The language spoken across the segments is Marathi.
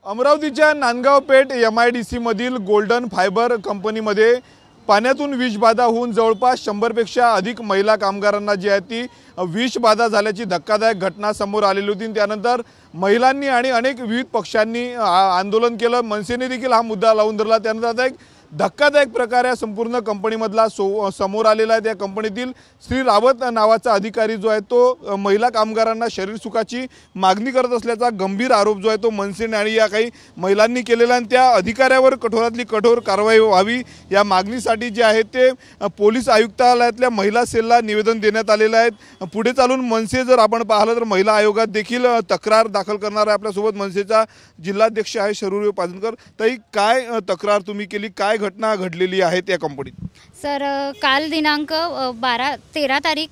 अमरावतीच्या नांदगाव पेठ MIDC मधील गोल्डन फायबर कंपनीमध्ये पाण्यातून विषबाधा होऊन जवळपास 100 पेक्षा अधिक महिला कामगारांना जी आहे ती विषबाधा झाल्याची धक्कादायक घटना समोर आलेली होती। त्यानंतर महिलांनी आणि अनेक विविध पक्षांनी आंदोलन केलं। मनसेने देखील हा मुद्दा लावून धरला। त्यानंतर आता एक धक्कादायक प्रकार या संपूर्ण कंपनीमधला समोर आलेला आहे। त्या कंपनीतील श्री रावत नावाचा अधिकारी जो आहे तो महिला कामगारांना शरीर सुखाची मागणी करत असल्याचा गंभीर आरोप जो आहे तो मनसेने आणि या काही महिलांनी केलेला आहे। त्या अधिकाऱ्यावर कठोरातली कठोर कारवाई व्हावी या मागणीसाठी जे आहे ते पोलीस आयुक्तालयातल्या महिला सेलला निवेदन देण्यात आलेलं आहे। पुढे चालून मनसे जर आपण पाहिलं तर महिला आयोगात देखील तक्रार दाखल करणार आहे। आपल्यासोबत मनसेचा जिल्हाध्यक्ष आहे शरूर पाजनकर। ताई, काय तक्रार तुम्ही केली, काय घटना घडलेली आहे त्या कंपनीत? सर, काल दिनांक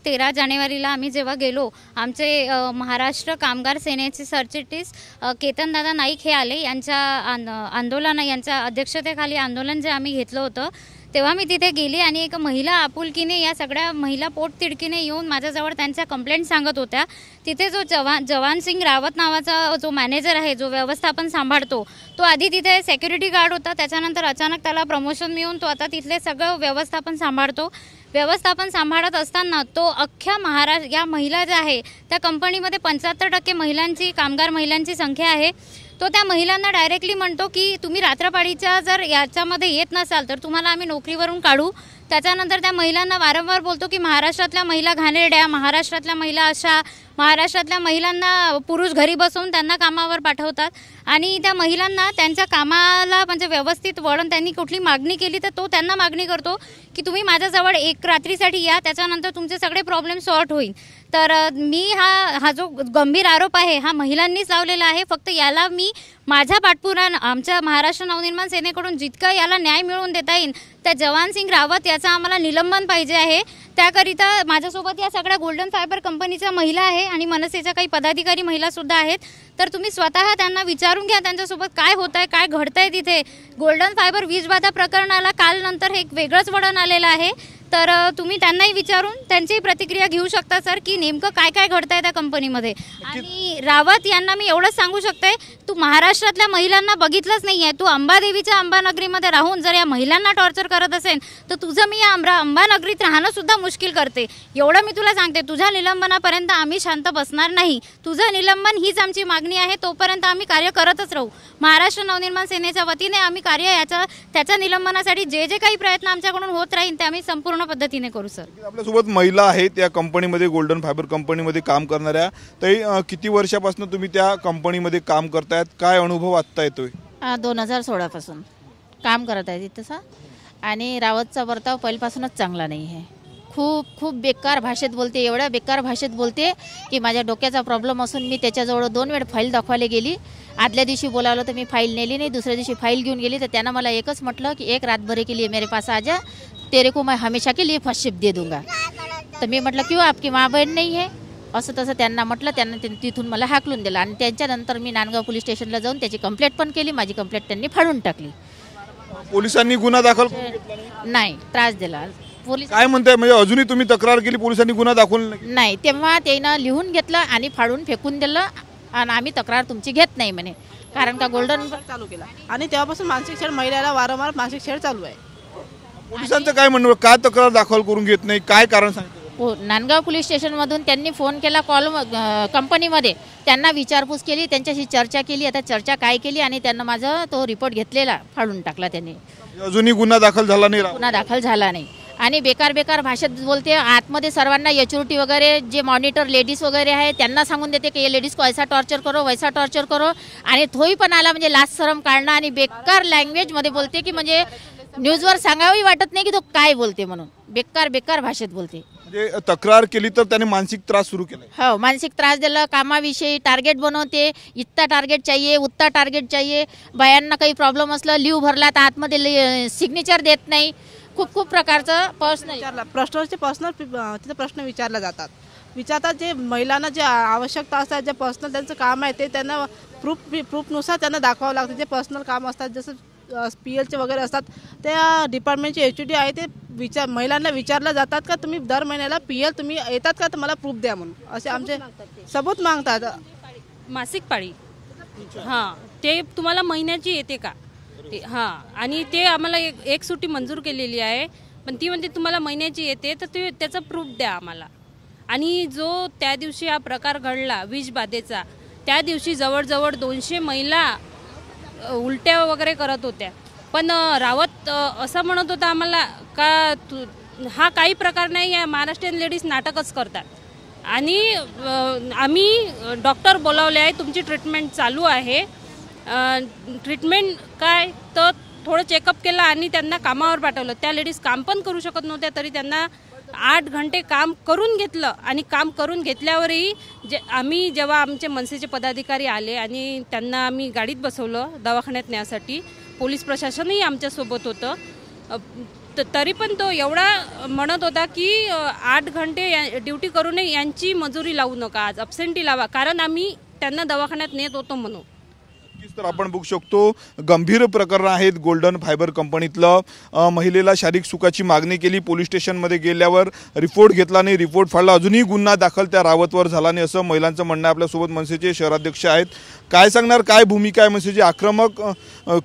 13 जानेवारीला आम्ही जेव्हा गेलो, आमचे महाराष्ट्र कामगार सेनेचे सरचिटणीस केतनदादा नाईक हे आले। यांच्या आंदोलन यांच्या अध्यक्षतेखाली आंदोलन जे आम्ही घेतलं होतं तेव्हा मी तिथे गेली आणि एक महिला आपुलकीने या सगळ्या महिला पोटतिडकीने येऊन माझ्याजवळ त्यांच्या कंप्लेंट सांगत होत्या। तिथे जो जवान सिंग रावत नावाचा जो मॅनेजर आहे, जो व्यवस्थापन सांभाळतो, तो आधी तिथे सिक्युरिटी गार्ड होता। त्याच्यानंतर अचानक त्याला प्रमोशन मिळून तो आता तिथले सगळं व्यवस्थापन सांभाळतो। व्यवस्थापन सांभाळत असताना तो अख्ख्या महाराष्ट्र या महिला ज्या आहे त्या कंपनीमध्ये 75% महिलांची कामगार महिलांची संख्या आहे। तो त्या महिलांना डायरेक्टली म्हणतो की तुम्ही रात्रपाळीच्या जर याच्यामध्ये येत नसाल तर तुम्हाला आम्ही नोकरीवरून काढू। त्याच्यानंतर त्या महिलांना वारंवार बोलतो की महाराष्ट्रातल्या महिला घाणेरड्या, महाराष्ट्रातल्या महिला अशा, महाराष्ट्रातल्या महिलांना पुरुष घरी बसवून त्यांना कामावर पाठवतात आणि त्या महिलांना त्यांच्या कामाला म्हणजे व्यवस्थित वळण त्यांनी कुठली मागणी केली तर तो त्यांना मागणी करतो की तुम्ही माझ्याजवळ एक रात्रीसाठी या, त्याच्यानंतर तुमचे सगळे प्रॉब्लेम सॉर्ट होईल। तर मी हा जो गंभीर आरोप आहे हा महिलांनीच लावलेला आहे। फक्त याला मी माझ्या पाठपुराण आमच्या महाराष्ट्र नवनिर्माण सेनेकडून जितका याला न्याय मिळवून देता येईल त्या जवान सिंग रावत याचा आम्हाला निलंबन पाहिजे आहे। त्याकरिता माझ्यासोबत या सगळ्या गोल्डन फायबर कंपनीच्या महिला आहे आणि मनसेच्या काही पदाधिकारी महिला सुद्धा आहेत। तर तुम्ही स्वतः त्यांना विचारून घ्या त्यांच्यासोबत काय होत आहे, काय घडतंय तिथे। गोल्डन फायबर विषबाधा प्रकरणाला काल नंतर एक वेगळंच वळण आलेलं आहे। तर तुम्ही त्यांनाही विचारून त्यांची प्रतिक्रिया घेऊ शकता सर की नेमकं काय काय घडतंय त्या कंपनीमध्ये। आणि रावत यांना मी एवढंच सांगू शकते, तू महाराष्ट्रातल्या महिलांना बघितलंच नाहीये। तू अंबादेवीच्या अंबानगरीमध्ये राहून जर या महिलांना टॉर्चर करत असेल तर तुझं मी या अंबानगरीत राहणं सुद्धा मुश्किल करते। एवढं मी तुला सांगते, तुझ्या निलंबनापर्यंत आम्ही शांत बसणार नाही। तुझं निलंबन हीच आमची मागणी आहे, तोपर्यंत आम्ही कार्य करतच राहू। महाराष्ट्र नवनिर्माण सेनेच्या वतीने आम्ही कार्य त्याच्या निलंबनासाठी जे जे काही प्रयत्न आमच्याकडून होत राहील ते आम्ही संपूर्ण पद्धतीने करू सर। आपल्यासोबत महिला आहेत या कंपनीमध्ये, गोल्डन फायबर कंपनीमध्ये काम करणाऱ्या। ताई, किती वर्षापासून तुम्ही त्या कंपनीमध्ये काम करतायत, काय अनुभव आत्ता येतोय? 2016 पासून काम करत आहे तिथं आणि रावतचा वर्ताव पहिल्यापासूनच चांगला नाही आहे। खूप बेकार भाषेत बोलते, एवढ्या बेकार भाषेत बोलते की माझ्या डोक्याचा प्रॉब्लेम असून मी त्याच्याजवळ 2 वेळ फाईल दाखवायला गेली। आदल्या दिवशी बोलावलं तर मी फाईल नेली नाही, दुसऱ्या दिवशी फाईल घेऊन गेली तर त्यानं मला एकच म्हटलं की एक रात भर के लिए मेरे पास आ जा, तेरे को मैं हमेशा के लिए फर्स्ट शिफ्ट दे दूंगा। तर मी म्हटलं क्यों, आपकी माँ बहीण नाही आहे, असं तसं त्यांना म्हटलं। त्यांना तिथून मला हाकलून दिलं आणि त्याच्यानंतर मी नांदगाव पोलीस स्टेशनला जाऊन त्याची कंप्लेंट पण केली। माझी कंप्लेंट त्यांनी फाडून टाकली। पोलिसांनी गुन्हा दाखल नाही, त्रास दिला पोलीस। काय म्हणताय, म्हणजे अजूनही तुम्ही तक्रार केली, पोलिसांनी गुन्हा दाखल नाही? तेव्हा त्यानं लिहून घेतलं आणि फाडून फेकून दिलं आणि आम्ही तक्रार तुमची घेत नाही म्हणे, कारण का गोल्डन चालू केला आणि तेव्हापासून मानसिक छळ, महिलेला वारंवार मानसिक छळ चालू आहे। पोलिसांचं काय म्हणणं, काय तक्रार दाखल करून घेत नाही, काय कारण सांगितलं? नांदगाव पोलीस स्टेशनमधून त्यांनी फोन केला कॉल कंपनीमध्ये, त्यांना विचारपूस केली, त्यांच्याशी चर्चा केली। आता चर्चा काय केली आणि त्यांना माझा तो रिपोर्ट घेतलेला फाडून टाकला त्यांनी। अजूनही गुन्हा दाखल झाला नाही? गुन्हा दाखल झाला नाही आणि बेकार भाषेत बोलते। आतमध्ये सर्वांना HOT वगैरे जे मॉनिटर लेडीज वगैरे आहे त्यांना सांगून देते की ये लेडीज को ऐसा टॉर्चर करो, वैसा टॉर्चर करो। आणि तोही पण आला म्हणजे लाज शरम काढणं आणि बेकार लँग्वेजमध्ये बोलते की म्हणजे न्यूजवर सांगावी वाटत नाही की तो काय बोलते म्हणून। बेकार भाषेत बोलते। म्हणजे तक्रार केली तर त्याने मानसिक त्रास सुरू केला? हो, मानसिक त्रास दिला, कामाविषयी टार्गेट बनवते, इतना टार्गेट चाहिए, उतना टार्गेट चाहिए। बायांना काही प्रॉब्लेम असलं, लीव भरला तर आतमध्ये सिग्नेचर देत नाही। खूप प्रकारचं पर्सनल तिथे प्रश्न विचारतात जे महिलांना जे आवश्यकता असतात, जे पर्सनल त्यांचं काम आहे ते त्यांना प्रूफनुसार त्यांना दाखवावं लागतं। जे पर्सनल काम असतात जसं PLचे वगैरे असतात त्या डिपार्टमेंटचे HOD आहे ते महिलांना विचारलं जातात का तुम्ही दर महिन्याला PL तुम्ही येतात का, तर मला प्रूफ द्या म्हणून असे आमचे सबूत मागतात। मासिक पाळी हां, ते तुम्हाला महिन्याची येते का हां, आणि ते आम्हाला एक सुट्टी मंजूर केलेली आहे, पण ती म्हणते तुम्हाला महिन्याची येते, तर ते त्याचा प्रूफ द्या आम्हाला. आणि जो त्या दिवशी हा प्रकार घडला विषबाधेचा, त्या दिवशी जवळजवळ 200 महिला उलट्या वगैरे करत होत्या, पण रावत असं म्हणत होता आम्हाला का हा काही प्रकार नाही, या महाराष्ट्रीयन लेडीज नाटकच करतात. आणि आम्ही डॉक्टर बोलावले आहे, तुमची ट्रीटमेंट चालू आहे. ट्रीटमेंट काय तर थोडं चेकअप केलं आणि त्यांना कामावर पाठवलं. त्या लेडीज काम पण करू शकत नव्हत्या, तरी त्यांना 8 घंटे काम करून घेतलं. आणि काम करून घेतल्यावरही आम्ही जेव्हा आमचे मनसेचे पदाधिकारी आले आणि त्यांना आम्ही गाडीत बसवलं दवाखान्यात नेण्यासाठी, पोलीस प्रशासनही आमच्यासोबत होतं, तरी पण तो एवढा म्हणत होता की 8 घंटे ड्युटी करूनही यांची मजुरी लावू नका, आज अब्सेंटी लावा, कारण आम्ही त्यांना दवाखान्यात नेत होतो म्हणून. तर आपण बघू शकतो गंभीर प्रकरण आहेत. गोल्डन फायबर कंपनीतलं महिलेला शारीरिक सुखाची मागणी केली, पोलीस स्टेशनमध्ये गेल्यावर रिपोर्ट घेतला नाही, रिपोर्ट फाडला, अजूनही गुन्हा दाखल त्या रावतवर झाला नाही असं महिलांचं म्हणणं आहे. आपल्यासोबत मनसेचे शहराध्यक्ष आहेत. काय सांगणार, काय भूमिका आहे मनसेची? आक्रमक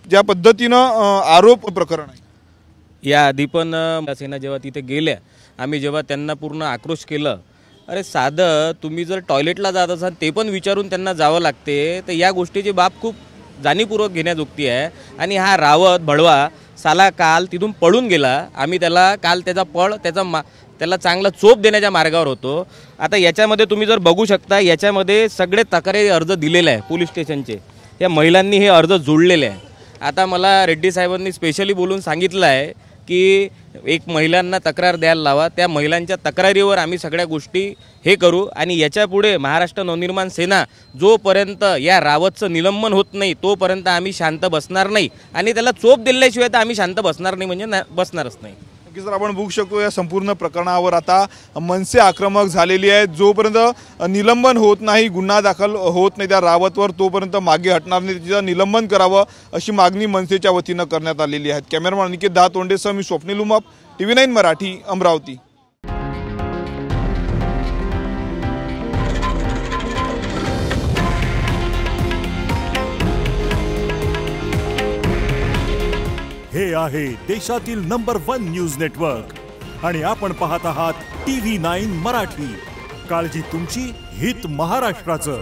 ज्या पद्धतीनं आरोप प्रकरण आहे. या आधी पण सेना जेव्हा तिथे गेल्या, आम्ही जेव्हा त्यांना पूर्ण आक्रोश केलं, अरे साधं तुम्ही जर टॉयलेटला जात असाल ते पण विचारून त्यांना जावं लागते, तर या गोष्टीची बाब खूप जाणीवपूर्वक घेण्याजोगती आहे. आणि हा रावत भडवा साला काल तिथून पळून गेला. आम्ही त्याला काल त्याचा त्याला चांगला चोप देण्याच्या मार्गावर होतो. आता याच्यामध्ये तुम्ही जर बघू शकता, याच्यामध्ये सगळे तक्रारी अर्ज दिलेले आहे पोलीस स्टेशनचे, या महिलांनी हे अर्ज जोडलेले आहे. आता मला रेड्डी साहेबांनी स्पेशली बोलून सांगितलं आहे की एक महिलांना तक्रार द्यायला लावा, त्या महिलांच्या तक्रारीवर आम्ही सगळ्या गोष्टी हे करू. आणि याच्यापुढे महाराष्ट्र नवनिर्माण सेना जोपर्यंत या रावतचं निलंबन होत नाही तोपर्यंत आम्ही शांत बसणार नाही. आणि त्याला चोप दिल्याशिवाय तर आम्ही शांत बसणार नाही, म्हणजे बसणारच नाही. नक्कीच सर, आपण बघू शकतो या संपूर्ण प्रकरणावर आता मनसे आक्रमक झालेली आहे. जोपर्यंत निलंबन होत नाही, गुन्हा दाखल होत नाही त्या रावतवर, तोपर्यंत मागे हटणार नाही. तिचं निलंबन करावं अशी मागणी मनसेच्या वतीनं करण्यात आलेली आहे. कॅमेरामॅन अनिकेत दातोंडेसह मी स्वप्नील उमाप, TV9 मराठी, अमरावती. हे आहे देशातील नंबर 1 न्यूज नेटवर्क आणि आपण पाहत आहात TV9 मराठी. काळजी तुमची, हित महाराष्ट्राचं.